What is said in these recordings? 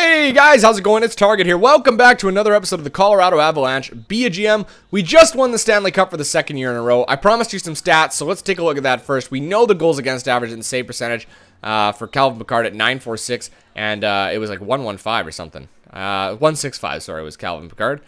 Hey guys, how's it going? It's Target here. Welcome back to another episode of the Colorado Avalanche. Be a GM. We just won the Stanley Cup for the second year in a row. I promised you some stats, so let's take a look at that first. We know the goals against average and save percentage for Calvin Pickard at 946, and it was like 115 or something. 165, sorry, was Calvin Pickard.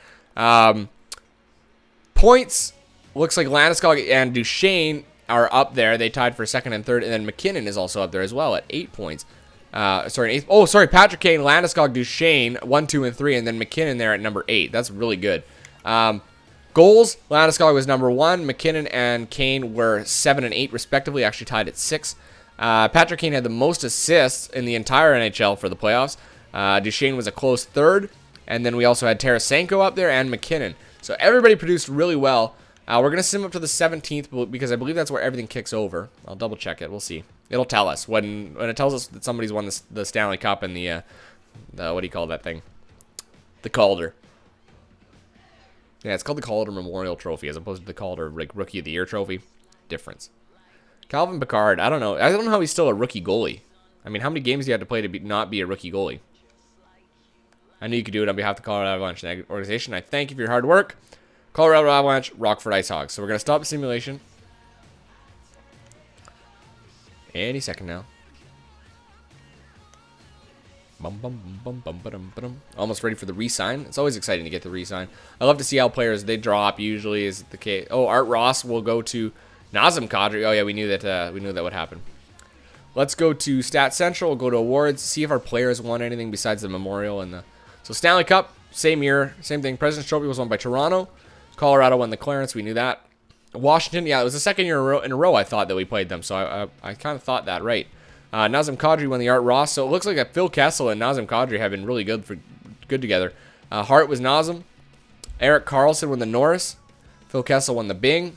Points, looks like Landeskog and Duchesne are up there. They tied for second and third, and then McKinnon is also up there as well at 8 points. Patrick Kane, Landeskog, Duchesne, 1, 2, and 3, and then McKinnon there at number 8. That's really good. Goals, Landeskog was number 1. McKinnon and Kane were 7 and 8, respectively, actually tied at 6. Patrick Kane had the most assists in the entire NHL for the playoffs. Duchesne was a close third, and then we also had Tarasenko up there and McKinnon. So everybody produced really well. We're going to sim up to the 17th because I believe that's where everything kicks over. I'll double check it. We'll see. It'll tell us when it tells us that somebody's won the Stanley Cup and the what do you call that thing? The Calder. Yeah, it's called the Calder Memorial Trophy as opposed to the Calder like Rookie of the Year Trophy. Difference. Calvin Pickard, I don't know. I don't know how he's still a rookie goalie. I mean, how many games do you have to play to not be a rookie goalie? I knew you could do it on behalf of the Colorado Avalanche organization. I thank you for your hard work. Colorado Avalanche, Rockford Ice Hogs. So we're going to stop the simulation. Any second now. Almost ready for the re-sign. It's always exciting to get the re-sign. I love to see how players, they drop, usually is the case. Oh, Art Ross will go to Nazem Kadri. Oh, yeah, we knew that would happen. Let's go to Stat Central. We'll go to awards, see if our players won anything besides the Memorial. So Stanley Cup, same year, same thing. President's Trophy was won by Toronto. Colorado won the Clarence. We knew that. Washington, yeah, it was the second year in a row I thought that we played them, so I kind of thought that right. Nazem Kadri won the Art Ross, so it looks like Phil Kessel and Nazem Kadri have been really good together. Hart was Nazem. Eric Carlson won the Norris. Phil Kessel won the Bing.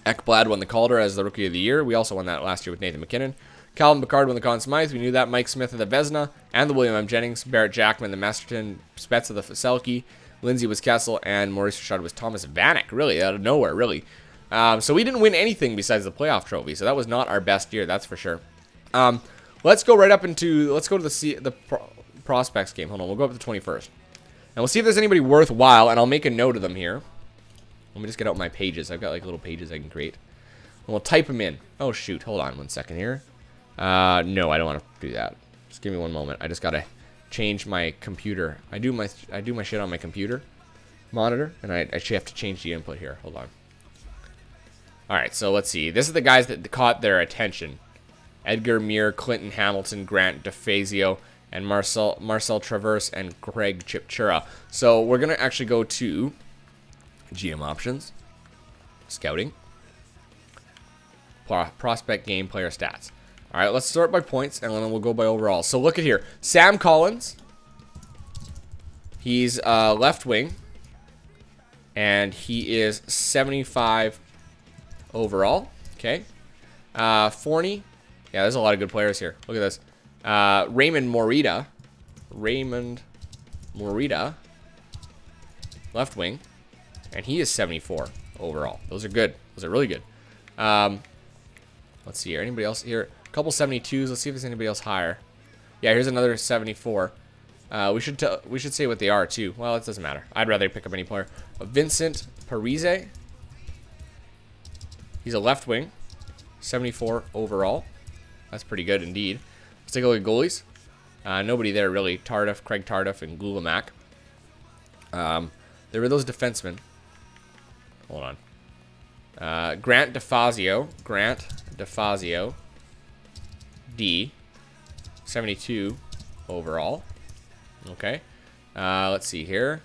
Ekblad won the Calder as the Rookie of the Year. We also won that last year with Nathan McKinnon. Calvin Pickard won the Conn Smythe. We knew that. Mike Smith of the Vezina and the William M. Jennings. Barrett Jackman, the Masterton. Spets of the Selke. Lindsay was Kessel, and Maurice Richard was Thomas Vanek. Really, out of nowhere, really. So we didn't win anything besides the playoff trophy, so that was not our best year, that's for sure. Let's go right up into, let's go to the prospects game. Hold on, we'll go up to the 21st. And we'll see if there's anybody worthwhile, and I'll make a note of them here. Let me just get out my pages. I've got like little pages I can create. And we'll type them in. Oh, shoot. Hold on one second here. No, I don't want to do that. Just give me one moment. I just got to change my computer. I do my shit on my computer monitor, and I actually have to change the input here. Hold on. Alright, so let's see. This is the guys that caught their attention. Edgar Muir, Clinton Hamilton, Grant DeFazio, and Marcel Traverse, and Greg Chipchura. So we're going to actually go to GM options, scouting, prospect game player stats. Alright, let's start by points, and then we'll go by overall. So look at here. Sam Collins. He's left wing, and he is 75 overall. Okay. Forney. Yeah, there's a lot of good players here. Look at this. Raymond Morita. Left wing. And he is 74 overall. Those are good. Those are really good. Let's see here. Anybody else here? A couple 72s. Let's see if there's anybody else higher. Yeah, here's another 74. We should say what they are too. Well, it doesn't matter. I'd rather pick up any player. Vincent Parise. He's a left wing, 74 overall. That's pretty good indeed. Let's take a look at goalies. Nobody there really. Tardif, Craig Tardif, and Gulamac. There were those defensemen. Hold on. Grant DeFazio. D. 72 overall. Okay. Let's see here.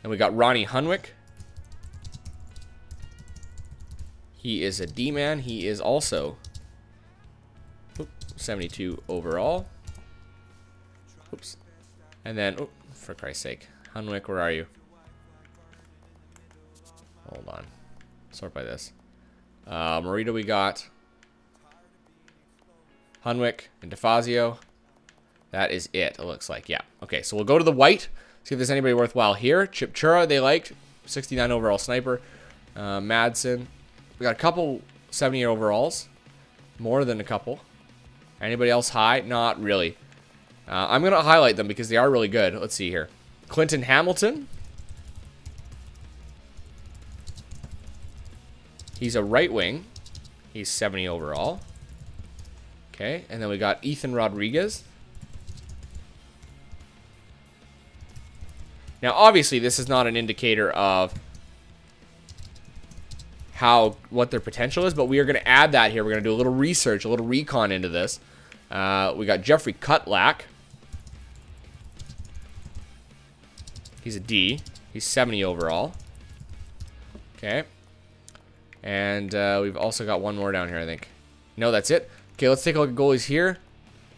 And we got Ronnie Hunwick. He is a D-man. He is also 72 overall. Oops. And then, oh, for Christ's sake. Hunwick, where are you? Hold on. Sort by this. Morita we got. Hunwick and DeFazio. That is it looks like. Yeah. Okay, so we'll go to the white. See if there's anybody worthwhile here. Chipchura they liked. 69 overall sniper. Madsen. We got a couple 70 overalls. More than a couple. Anybody else high? Not really. I'm going to highlight them because they are really good. Let's see here. Clinton Hamilton. He's a right wing. He's 70 overall. Okay, and then we got Ethan Rodriguez. Now, obviously, this is not an indicator of what their potential is, but we are going to add that here. We're going to do a little research, a little recon into this. We got Jeffrey Kutlak. He's a D. He's 70 overall. Okay. And we've also got one more down here, I think. No, that's it. Okay, let's take a look at goalies here.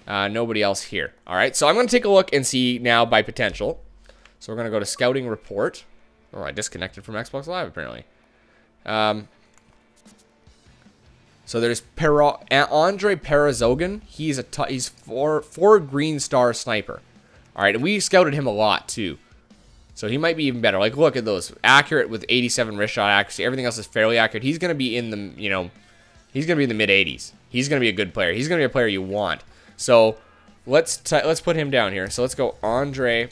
Nobody else here. All right, so I'm going to take a look and see now by potential. So we're going to go to Scouting Report. Oh, I disconnected from Xbox Live, apparently. So there's Andre Parazogan. He's four green star sniper. All right, and we scouted him a lot, too. So he might be even better. Like, look at those. Accurate with 87 wrist shot accuracy. Everything else is fairly accurate. He's going to be in the, he's going to be in the mid-80s. He's going to be a good player. He's going to be a player you want. So let's put him down here. So let's go Andre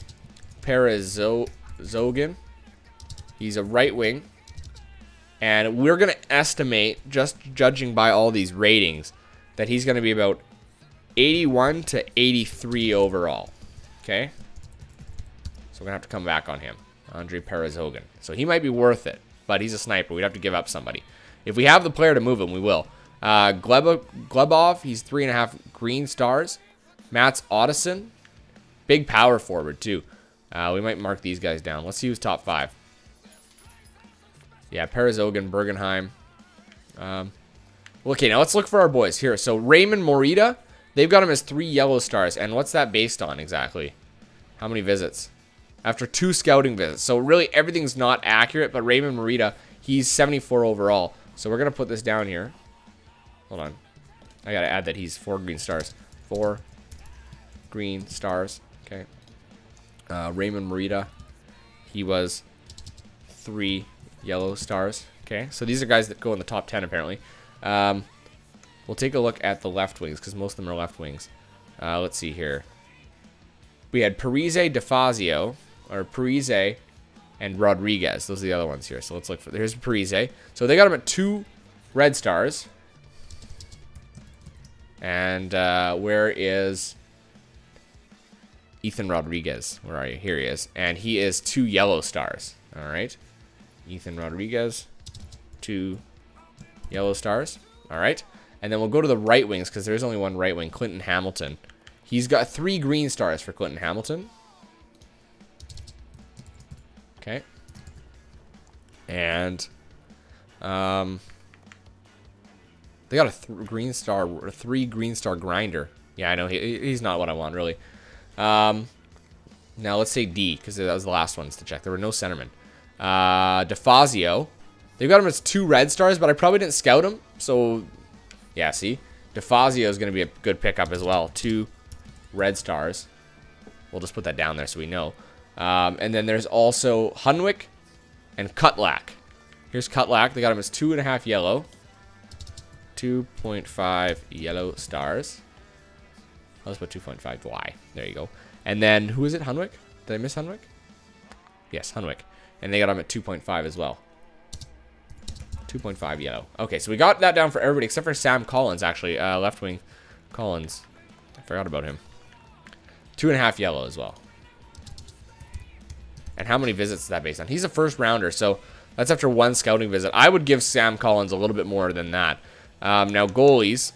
Parazogan. He's a right wing. And we're going to estimate, just judging by all these ratings, that he's going to be about 81 to 83 overall. Okay? So we're going to have to come back on him. Andre Parazogan. So he might be worth it, but he's a sniper. We'd have to give up somebody. If we have the player to move him, we will. Glebov, he's 3.5 green stars. Mats Ottosson, big power forward, too. We might mark these guys down. Let's see who's top 5. Yeah, Parazogan, Bergenheim. Okay, now let's look for our boys here. So Raymond Morita, they've got him as 3 yellow stars. And what's that based on exactly? How many visits? After 2 scouting visits. So really everything's not accurate, but Raymond Morita, he's 74 overall. So we're going to put this down here. Hold on. I got to add that he's 4 green stars. 4 green stars. Okay. Raymond Morita, he was 3 yellow stars. Okay, so these are guys that go in the top 10 apparently. We'll take a look at the left wings because most of them are left wings. Let's see here. We had Parise, DeFazio, or Parise, and Rodriguez. Those are the other ones here. So let's look for. Here's Parise. So they got him at 2 red stars. And where is Ethan Rodriguez? Where are you? Here he is. And he is 2 yellow stars. All right. Ethan Rodriguez, 2 yellow stars. All right. And then we'll go to the right wings because there's only one right wing, Clinton Hamilton. He's got 3 green stars for Clinton Hamilton. Okay. And they got a 3 green star grinder. Yeah, I know he's not what I want really. Now let's say D because that was the last ones to check. There were no centermen. DeFazio, they've got him as 2 red stars, but I probably didn't scout him. So yeah, see, DeFazio is going to be a good pickup as well. 2 red stars. We'll just put that down there so we know. And then there's also Hunwick and Kutlak. Here's Kutlak. They got him as 2.5 yellow. 2.5 yellow stars. Let's put 2.5 Y. There you go. And then, who is it? Hunwick? Did I miss Hunwick? Yes, Hunwick. And they got him at 2.5 as well. 2.5 yellow. Okay, so we got that down for everybody except for Sam Collins, actually. Left wing Collins. I forgot about him. 2.5 yellow as well. And how many visits is that based on? He's a first rounder, so that's after 1 scouting visit. I would give Sam Collins a little bit more than that. Now, goalies.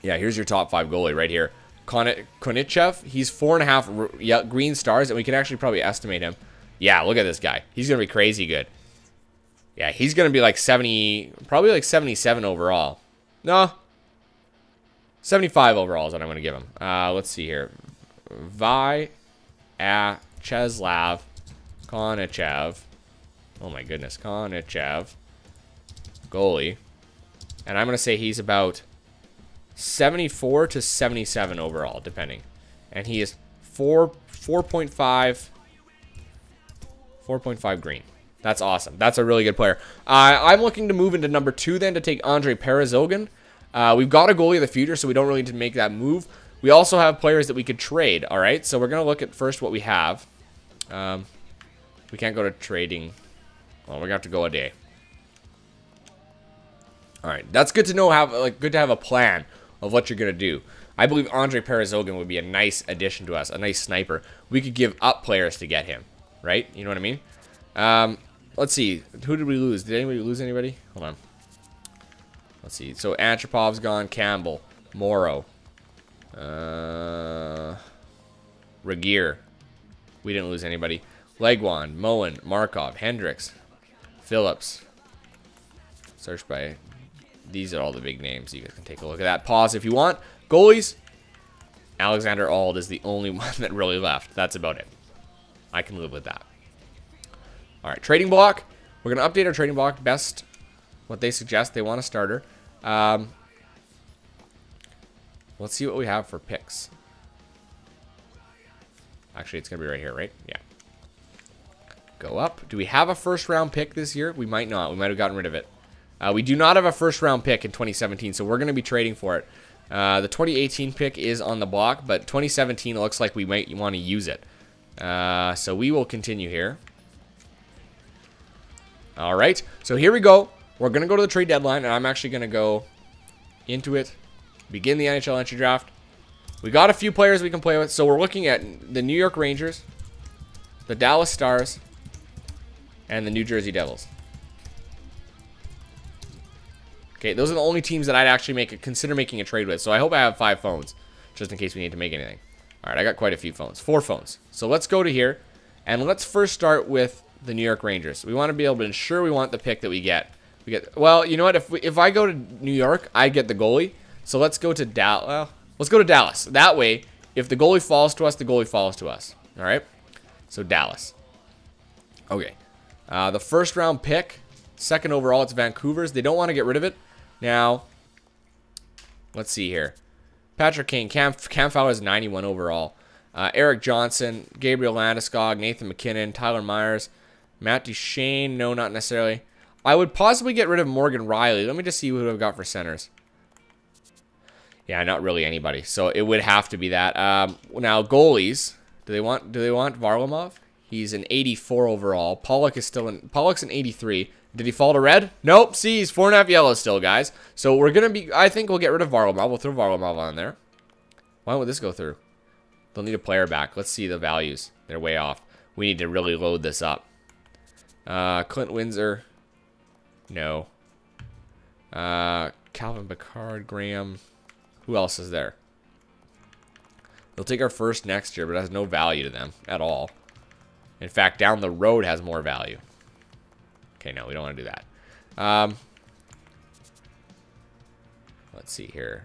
Yeah, here's your top 5 goalie right here. Konichev, he's 4.5 green stars, and we can actually probably estimate him. Yeah, look at this guy. He's going to be crazy good. Yeah, he's going to be like 70, probably like 77 overall. No. 75 overall is what I'm going to give him. Let's see here. Vyacheslav Konichev. Oh my goodness, Konichev. Goalie. And I'm going to say he's about 74 to 77 overall, depending. And he is 4.5 green. That's awesome. That's a really good player. I'm looking to move into number 2 then to take Andre Parazogan. We've got a goalie of the future, so we don't really need to make that move. We also have players that we could trade, all right? So we're going to look at first what we have. We can't go to trading. Well, we're going to have to go a day. All right, that's good to know. Good to have a plan of what you're going to do. I believe Andre Parazogan would be a nice addition to us, a nice sniper. We could give up players to get him, right? You know what I mean? Let's see. Who did we lose? Did anybody lose anybody? Hold on. Let's see. So Antropov's gone. Campbell. Morrow. Regier. We didn't lose anybody. Legwan. Moen. Markov. Hendricks. Phillips. Search by... These are all the big names. You guys can take a look at that. Pause if you want. Goalies. Alexander Auld is the only one that really left. That's about it. I can live with that. All right, trading block. We're going to update our trading block. Best what they suggest. They want a starter. Let's see what we have for picks. Actually, it's going to be right here, right? Yeah. Go up. Do we have a first-round pick this year? We might not. We might have gotten rid of it. We do not have a first-round pick in 2017, so we're going to be trading for it. The 2018 pick is on the block, but 2017 looks like we might want to use it. So we will continue here. All right, so here we go. We're going to go to the trade deadline, and I'm actually going to go into it, begin the NHL entry draft. We got a few players we can play with, so we're looking at the New York Rangers, the Dallas Stars, and the New Jersey Devils. Okay, those are the only teams that I'd actually consider making a trade with, so I hope I have 5 phones, just in case we need to make anything. All right, I got quite a few phones, 4 phones. So let's go to here, and let's first start with the New York Rangers. We want to be able to ensure we want the pick that we get. Well, you know what? If I go to New York, I get the goalie. So let's go to Dallas. Well, let's go to Dallas. That way, if the goalie falls to us, the goalie falls to us. All right. So Dallas. Okay. The first round pick, second overall, it's Vancouver's. They don't want to get rid of it. Now, let's see here. Patrick Kane, Cam Fowler is 91 overall. Eric Johnson, Gabriel Landeskog, Nathan McKinnon, Tyler Myers, Matt Duchene. No, not necessarily. I would possibly get rid of Morgan Riley. Let me just see who I've got for centers. Yeah, not really anybody. So it would have to be that. Now goalies. Do they want Varlamov? He's an 84 overall. Pollock's an 83. Did he fall to red? Nope. See, he's 4.5 yellow still, guys. So we're gonna be. I think we'll get rid of Varlamov. We'll throw Varlamov on there. Why won't this go through? They'll need a player back. Let's see the values. They're way off. We need to really load this up. Clint Windsor. No. Calvin Picard, Graham. Who else is there? They'll take our first next year, but it has no value to them at all. In fact, down the road has more value. Okay, no, we don't want to do that. Let's see here.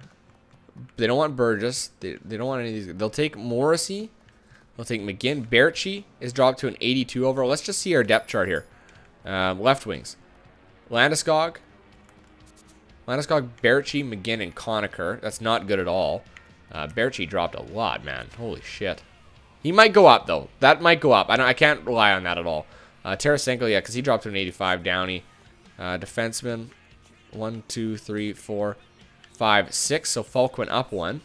They don't want Burgess. They don't want any of these. They'll take Morrissey. They'll take McGinn. Berchi is dropped to an 82 overall. Let's just see our depth chart here. Left wings. Landeskog, Berchi, McGinn, and Conacher. That's not good at all. Berchi dropped a lot, man. Holy shit. He might go up, though. That might go up. I can't rely on that at all. Tarasenko, yeah, because he dropped to an 85. Downey. Defenseman. 1, 2, 3, 4, 5, 6. So Falk went up 1.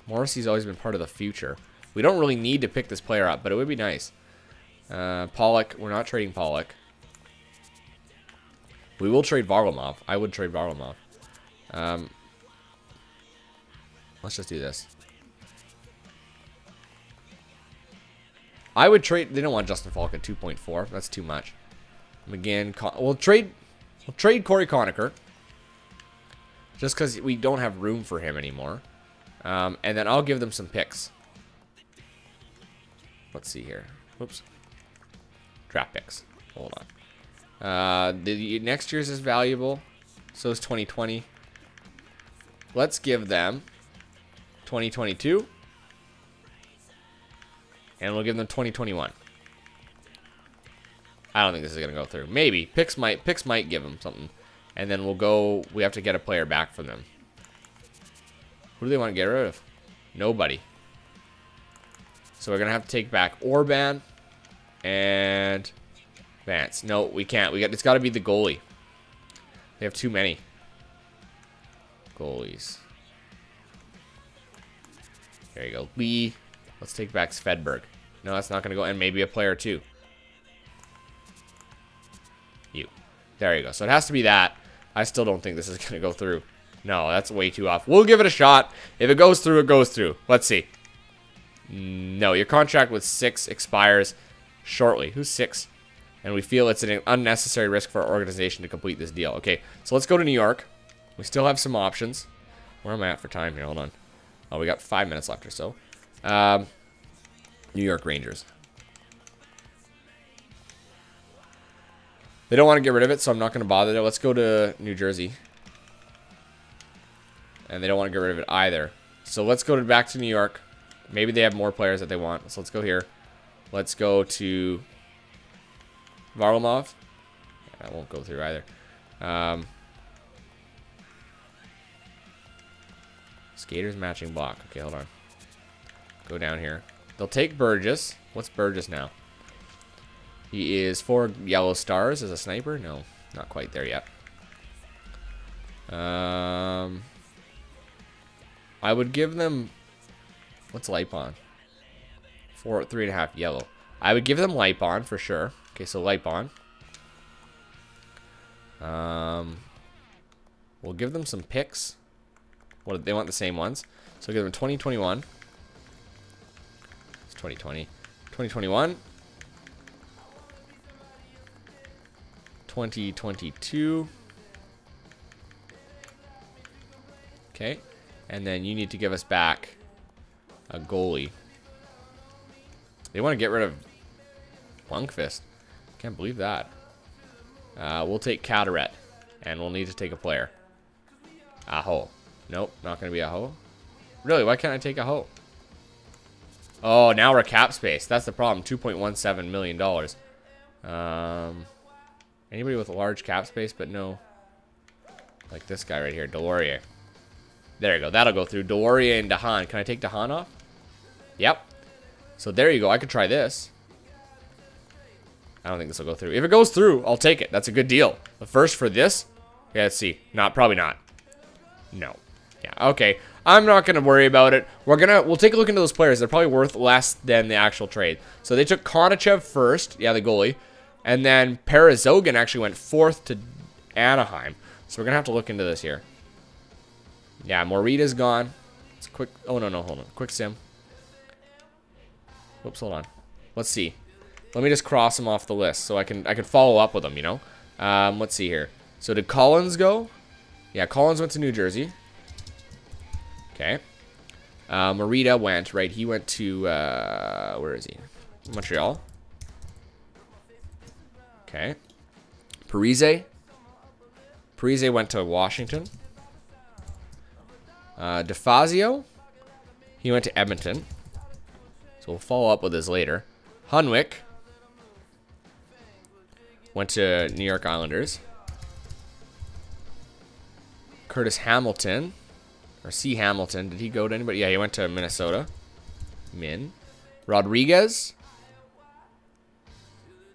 Morrissey's always been part of the future. We don't really need to pick this player up, but it would be nice. Pollock. We're not trading Pollock. We will trade Varlamov. I would trade Varlamov. Let's just do this. I would trade. They don't want Justin Falk at 2.4. That's too much. McGinn. We'll trade Corey Conacher. Just because we don't have room for him anymore. And then I'll give them some picks. Let's see here. Whoops. Draft picks. Hold on. The next year's is valuable. So is 2020. Let's give them 2022. And we'll give them 2021. I don't think this is gonna go through. Maybe. Picks might give them something. And then we'll go. We have to get a player back from them. Who do they want to get rid of? Nobody. So we're gonna have to take back Orban and Vance. No, we can't. It's got to be the goalie. They have too many. Goalies. There you go. Lee. Let's take back Svedberg. No, that's not going to go. And maybe a player too. You. There you go. So it has to be that. I still don't think this is going to go through. No, that's way too off. We'll give it a shot. If it goes through, it goes through. Let's see. No, your contract with 6 expires shortly. Who's 6? And we feel it's an unnecessary risk for our organization to complete this deal. Okay, so let's go to New York. We still have some options. Where am I at for time here? Hold on. Oh, we got 5 minutes left or so. New York Rangers. They don't want to get rid of it, so I'm not going to bother there. Let's go to New Jersey. And they don't want to get rid of it either. So let's go back to New York. Maybe they have more players that they want. So let's go here. Let's go to Varlamov. Yeah, that won't go through either. Skaters matching block. Okay, hold on. Go down here. They'll take Burgess. What's Burgess now? He is 4 yellow stars as a sniper. No, not quite there yet. I would give them... What's Lipon? 3.5 yellow. I would give them Lipon for sure. Okay, so Lipon. We'll give them some picks. What they want the same ones. So we'll give them 2021. It's 2020. 2021. 2022. Okay. And then you need to give us back a goalie. They want to get rid of Lundqvist. Can't believe that. We'll take Cataret. And we'll need to take a player. Aho. Nope, not going to be Aho. Really, why can't I take Aho? Oh, now we're cap space. That's the problem. $2.17 million. Anybody with a large cap space, but no. Like this guy right here, Delorier. There you go. That'll go through. Delorier and Dahan. Can I take Dahan off? Yep. So there you go. I could try this. I don't think this will go through. If it goes through, I'll take it. That's a good deal. But first for this. Yeah, let's see. Probably not. No. Yeah, okay. I'm not going to worry about it. We'll take a look into those players. They're probably worth less than the actual trade. So they took Konachev first. Yeah, the goalie. And then Parazogan actually went 4th to Anaheim. So we're going to have to look into this here. Yeah, Morita's gone. It's quick. Oh, no, hold on. Quick sim. Whoops, hold on. Let's see. Let me just cross them off the list so I can follow up with them, you know? Let's see here. So did Collins go? Yeah, Collins went to New Jersey. Okay. Morita went, right? He went to, where is he? Montreal. Okay. Parise. Parise went to Washington. DeFazio. He went to Edmonton. So we'll follow up with this later. Hunwick went to New York Islanders. Curtis Hamilton. Or C. Hamilton. Did he go to anybody? Yeah, he went to Minnesota. Rodriguez.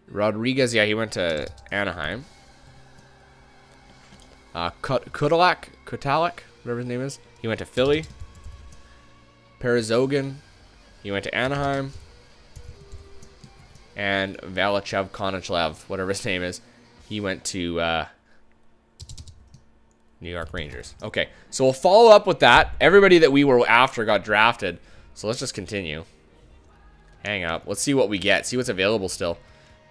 Yeah, he went to Anaheim. Kutalak, whatever his name is. He went to Philly. Parazogan. He went to Anaheim. And Valachev Konachev, whatever his name is. He went to New York Rangers. Okay, so we'll follow up with that. Everybody that we were after got drafted. So let's just continue. Hang up. Let's see what we get. See what's available still.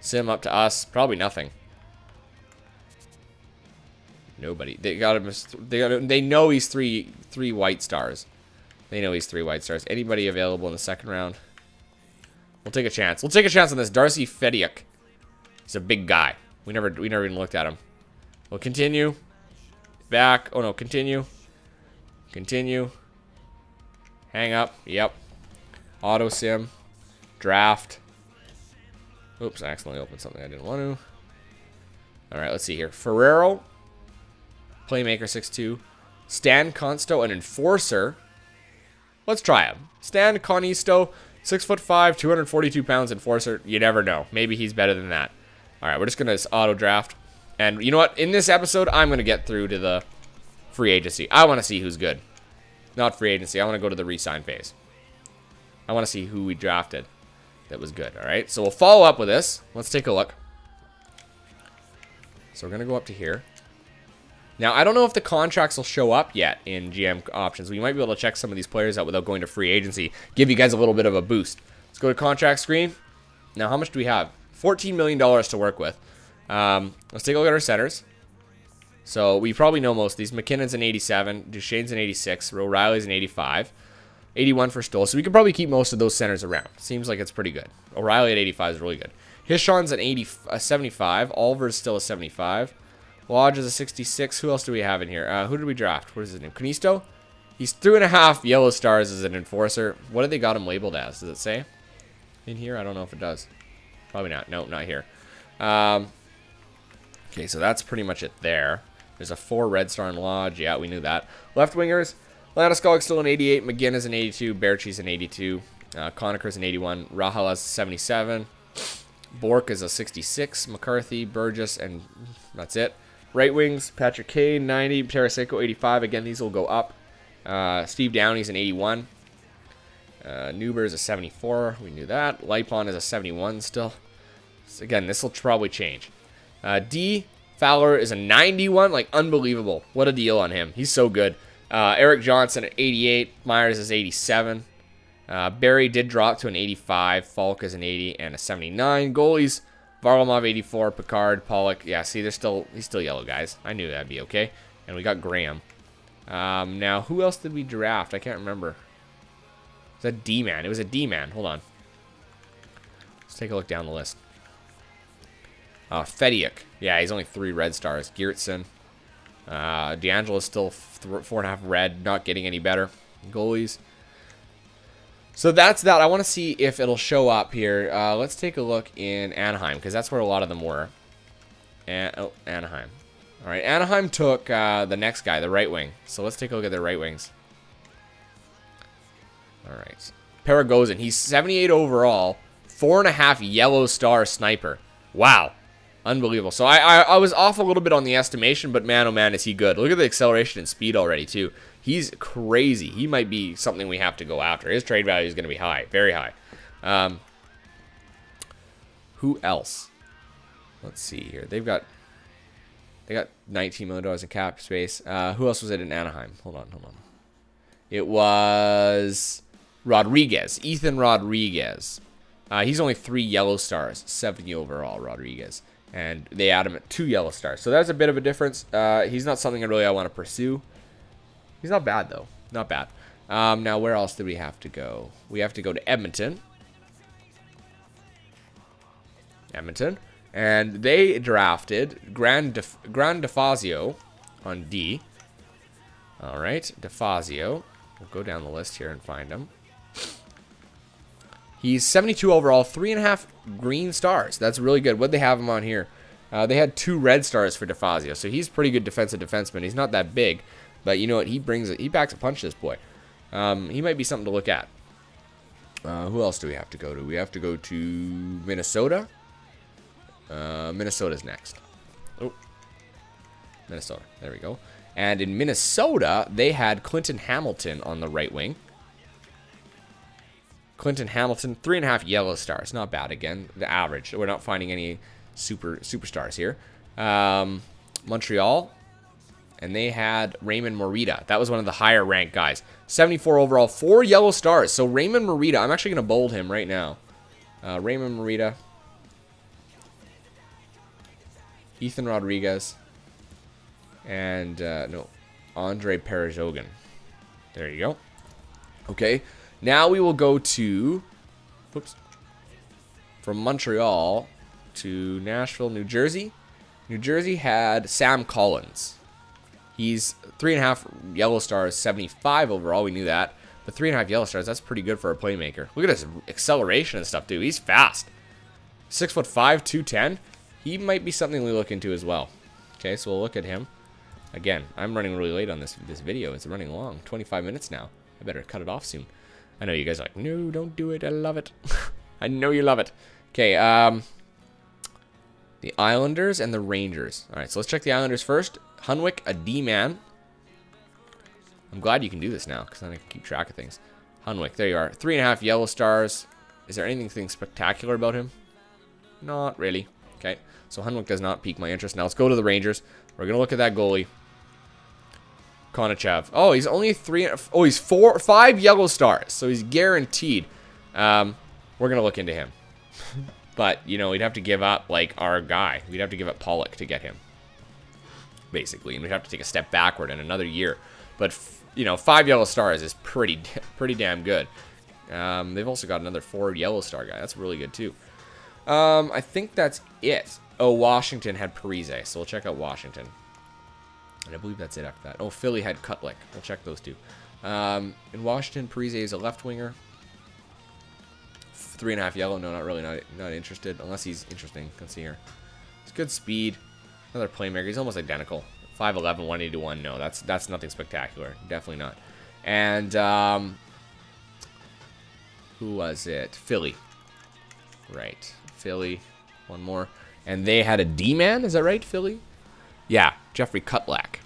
Sim up to us. Probably nothing. Nobody. They got him. They know he's three white stars. They know he's 3 white stars. Anybody available in the second round? We'll take a chance. We'll take a chance on this. Darcy Fediuk. He's a big guy. We never even looked at him. We'll continue. Back. Oh no, continue. Continue. Hang up. Yep. Auto sim. Draft. Oops, I accidentally opened something I didn't want to. Alright, let's see here. Ferrero. Playmaker 6'2". Stan Consto, an enforcer. Let's try him. Stan Conisto, 6'5", 242 pounds, enforcer. You never know. Maybe he's better than that. Alright, we're just going to auto draft. And you know what? In this episode, I'm going to get through to the free agency. I want to see who's good. Not free agency. I want to go to the re-sign phase. I want to see who we drafted that was good. All right, so we'll follow up with this. Let's take a look. So we're going to go up to here. Now, I don't know if the contracts will show up yet in GM options. We might be able to check some of these players out without going to free agency. Give you guys a little bit of a boost. Let's go to contract screen. Now, how much do we have? $14 million to work with. Let's take a look at our centers. So we probably know most of these. McKinnon's an 87. Duchesne's an 86. O'Reilly's an 85. 81 for Stoll. So we can probably keep most of those centers around. Seems like it's pretty good. O'Reilly at 85 is really good. Hishon's an 75. Oliver's still a 75. Lodge is a 66. Who else do we have in here? Who did we draft? What is his name? Canisto? He's 3.5 yellow stars as an enforcer. What did they got him labeled as? Does it say in here? I don't know if it does. Probably not. No, not here. Okay, so that's pretty much it there. There's a 4 red star in Lodge. Yeah, we knew that. Left wingers. Landeskog's still an 88. McGinn is an 82. Berchi's an 82. Conacher's an 81. Rahala's 77. Bork is a 66. McCarthy, Burgess, and that's it. Right wings, Patrick Kane, 90. Tarasenko, 85. Again, these will go up. Steve Downey's an 81. Newber's a 74. We knew that. Lipon is a 71 still. So again, this will probably change. D. Fowler is a 91. Like, unbelievable. What a deal on him. He's so good. Eric Johnson at 88. Myers is 87. Barry did drop to an 85. Falk is an 80 and a 79. Goalies, Varlamov 84. Picard, Pollock. Yeah, see, he's still yellow, guys. I knew that'd be okay. And we got Graham. Now, who else did we draft? I can't remember. It was a D-man. It was a D-man. Hold on. Let's take a look down the list. Fediuk. Yeah, he's only 3 red stars. Geertsen. D'Angelo's still 4.5 red. Not getting any better. Goalies. So that's that. I want to see if it'll show up here. Let's take a look in Anaheim, because that's where a lot of them were. Anaheim. All right, Anaheim took the next guy, the right wing. So let's take a look at their right wings. All right. Paragosin. He's 78 overall. 4.5 yellow star sniper. Wow. Unbelievable. So I was off a little bit on the estimation, but man, oh man, is he good. Look at the acceleration and speed already, too. He's crazy. He might be something we have to go after. His trade value is going to be high. Very high. Who else? Let's see here. They got $19 million in cap space. Who else was it in Anaheim? Hold on. It was Rodriguez. Ethan Rodriguez. He's only 3 yellow stars. 70 overall, Rodriguez. And they add him at 2 yellow stars. So that's a bit of a difference. He's not something I want to pursue. He's not bad, though. Not bad. Now, where else do we have to go? We have to go to Edmonton. And they drafted Grand DeFazio on D. All right, DeFazio. We'll go down the list here and find him. He's 72 overall, 3.5 green stars. That's really good. What'd they have him on here? They had 2 red stars for DeFazio, so he's pretty good defensive defenseman. He's not that big, but you know what? He brings it. He backs a punch, this boy. He might be something to look at. Who else do we have to go to? We have to go to Minnesota. Minnesota's next. Oh, Minnesota. There we go. And in Minnesota, they had Clinton Hamilton on the right wing. Clinton Hamilton, 3.5 yellow stars. Not bad, again. The average. We're not finding any superstars here. Montreal. And they had Raymond Morita. That was one of the higher ranked guys. 74 overall, 4 yellow stars. So Raymond Morita, I'm actually going to bold him right now. Raymond Morita. Ethan Rodriguez. And, no, Andre Perezhogin. There you go. Okay. Now we will go to, from Montreal to Nashville, New Jersey. New Jersey had Sam Collins. He's 3.5 yellow stars, 75 overall. We knew that. But 3.5 yellow stars, that's pretty good for a playmaker. Look at his acceleration and stuff, dude. He's fast. 6'5", 210. He might be something we look into as well. Okay, so we'll look at him. Again, I'm running really late on this video. It's running long. 25 minutes now. I better cut it off soon. I know you guys are like, no, don't do it. I love it. I know you love it. Okay, the Islanders and the Rangers. All right, so let's check the Islanders first. Hunwick, a D-man. I'm glad you can do this now, because then I can keep track of things. Hunwick, there you are. 3.5 yellow stars. Is there anything spectacular about him? Not really. Okay, so Hunwick does not pique my interest. Now let's go to the Rangers. We're going to look at that goalie. Konachev. Oh, he's only 3. Oh, he's 5 yellow stars, so he's guaranteed. We're going to look into him. But, you know, we'd have to give up, like, our guy. We'd have to give up Pollock to get him, basically. And we'd have to take a step backward in another year. But, you know, 5 yellow stars is pretty damn good. They've also got another 4 yellow star guy. That's really good, too. I think that's it. Oh, Washington had Parise, so we'll check out Washington. And I believe that's it after that. Oh, Philly had Kutlick. We'll check those two. In Washington, Parise is a left winger. 3.5 yellow. No, not really. Not interested. Unless he's interesting. Let's see here. It's good speed. Another playmaker. He's almost identical. 5'11", 181. No, that's nothing spectacular. Definitely not. And who was it? Philly. Right. Philly. One more. And they had a D-man. Is that right, Philly? Yeah. Jeffrey Kutlack.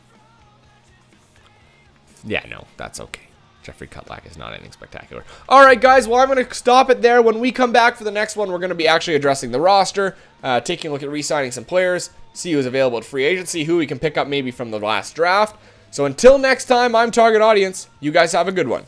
Yeah, no, that's okay. Jeffrey Kutlack is not anything spectacular. All right, guys. Well, I'm going to stop it there. When we come back for the next one, we're going to be actually addressing the roster, taking a look at re-signing some players, see who's available at free agency, who we can pick up maybe from the last draft. So until next time, I'm Target Audience. You guys have a good one.